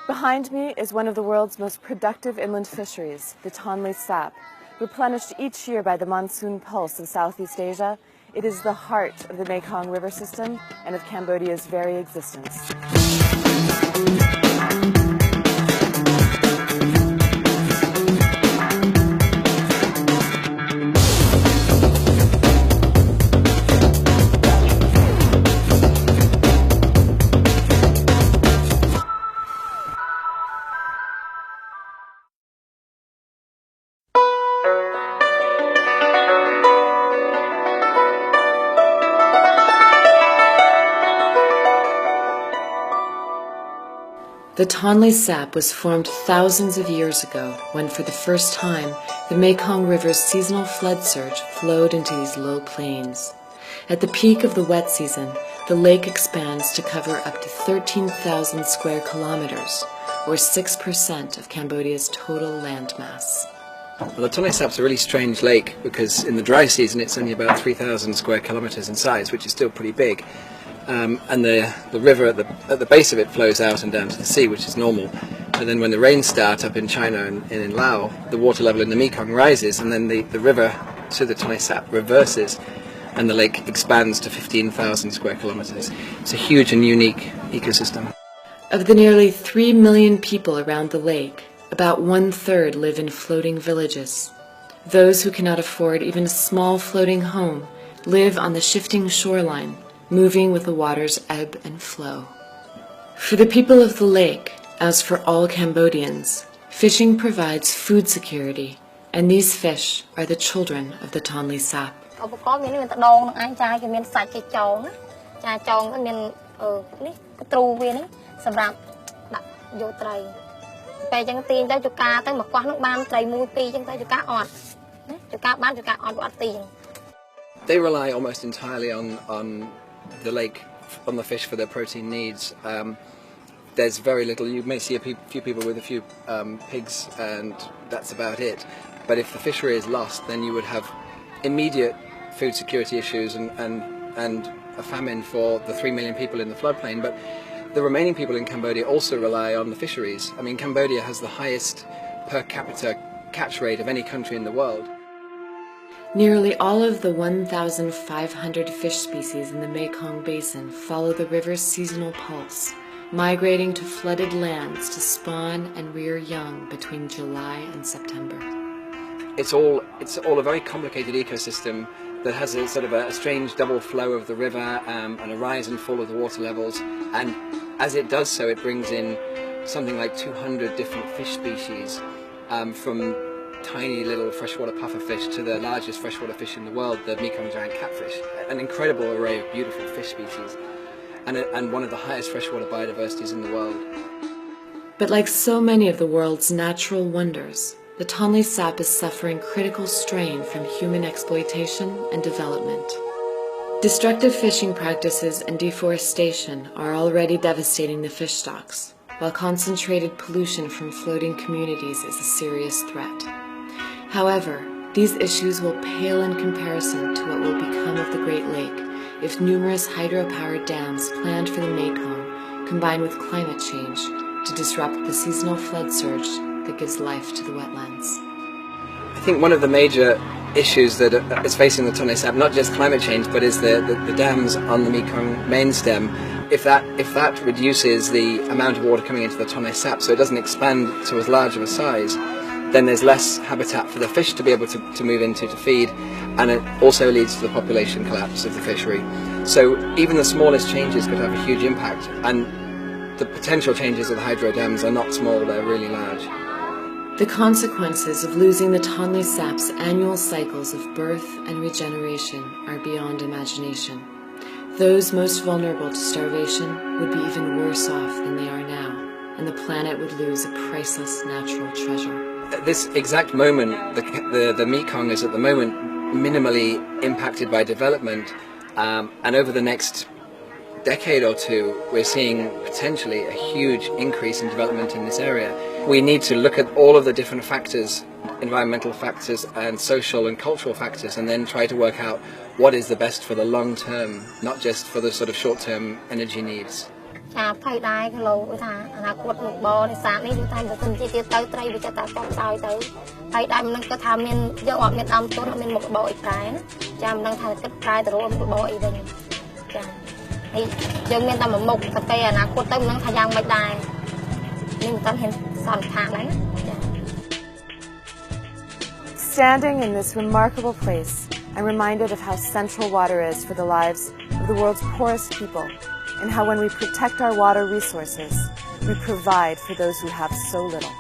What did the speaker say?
Behind me is one of the world's most productive inland fisheries, the Tonle Sap. Replenished each year by the monsoon pulse of Southeast Asia, it is the heart of the Mekong river system and of Cambodia's very existence. The Tonle Sap was formed thousands of years ago when, for the first time, the Mekong River's seasonal flood surge flowed into these low plains. At the peak of the wet season, the lake expands to cover up to 13,000 square kilometers, or 6% of Cambodia's total landmass. Well, the Tonle Sap's a really strange lake because in the dry season it's only about 3,000 square kilometers in size, which is still pretty big. And the river at the base of it flows out and down to the sea, which is normal. And then when the rains start up in China and in Laos, the water level in the Mekong rises, and then the river to the Tonle Sap reverses, and the lake expands to 15,000 square kilometers. It's a huge and unique ecosystem. Of the nearly 3 million people around the lake, about 1/3 live in floating villages. Those who cannot afford even a small floating home live on the shifting shoreline, moving with the water's ebb and flow. For the people of the lake, as for all Cambodians, fishing provides food security, and these fish are the children of the Tonle Sap. They rely almost entirely on the lake, on the fish for their protein needs. There's very little. You may see a few people with a few pigs, and that's about it. But if the fishery is lost, then you would have immediate food security issues and a famine for the 3 million people in the floodplain. But the remaining people in Cambodia also rely on the fisheries. I mean, Cambodia has the highest per capita catch rate of any country in the world. Nearly all of the 1,500 fish species in the Mekong Basin follow the river's seasonal pulse, migrating to flooded lands to spawn and rear young between July and September. It's all a very complicated ecosystem that has a sort of a strange double flow of the river and a rise and fall of the water levels. And as it does so, it brings in something like 200 different fish species, from tiny little freshwater pufferfish to the largest freshwater fish in the world, the Mekong giant catfish. An incredible array of beautiful fish species, and one of the highest freshwater biodiversities in the world. But like so many of the world's natural wonders, the Tonle Sap is suffering critical strain from human exploitation and development. Destructive fishing practices and deforestation are already devastating the fish stocks, while concentrated pollution from floating communities is a serious threat. However, these issues will pale in comparison to what will become of the Great Lake if numerous hydropower dams planned for the Mekong combine with climate change to disrupt the seasonal flood surge that gives life to the wetlands. I think one of the major issues that is facing the Tonle Sap, not just climate change, but is the dams on the Mekong main stem. If that reduces the amount of water coming into the Tonle Sap so it doesn't expand to as large of a size, then there's less habitat for the fish to be able to move into to feed, and it also leads to the population collapse of the fishery. So even the smallest changes could have a huge impact, and the potential changes of the hydro dams are not small, they're really large. The consequences of losing the Tonle Sap's annual cycles of birth and regeneration are beyond imagination. Those most vulnerable to starvation would be even worse off than they are now, and the planet would lose a priceless natural treasure. At this exact moment, the Mekong is at the moment minimally impacted by development, and over the next decade or two, we're seeing potentially a huge increase in development in this area. We need to look at all of the different factors, environmental factors and social and cultural factors, and then try to work out what is the best for the long term, not just for the sort of short term energy needs. ចាភ័យដែរគីឡូថាអនាគតមុខបនេសាទនេះគឺថាបើសិនជាទៀតទៅត្រីវាចិត្តតែតបស្អយទៅភ័យដែរមិននឹងគាត់ថាមានយើងអត់មានដើមទុនអត់មានមុខរបរអីប្រែណាចាមិនដឹងថាគិតប្រែទៅរកមុខរបរអីវិញចាហើយយើងមានតែមួយមុខតែពេលអនាគតទៅមិនដឹងថាយ៉ាងម៉េចដែរនេះមិនតាន់ហ៊ានសន្និដ្ឋានឡើយណាចា Standing in this remarkable place, I'm reminded of how central water is for the lives of the world's poorest people, and how when we protect our water resources, we provide for those who have so little.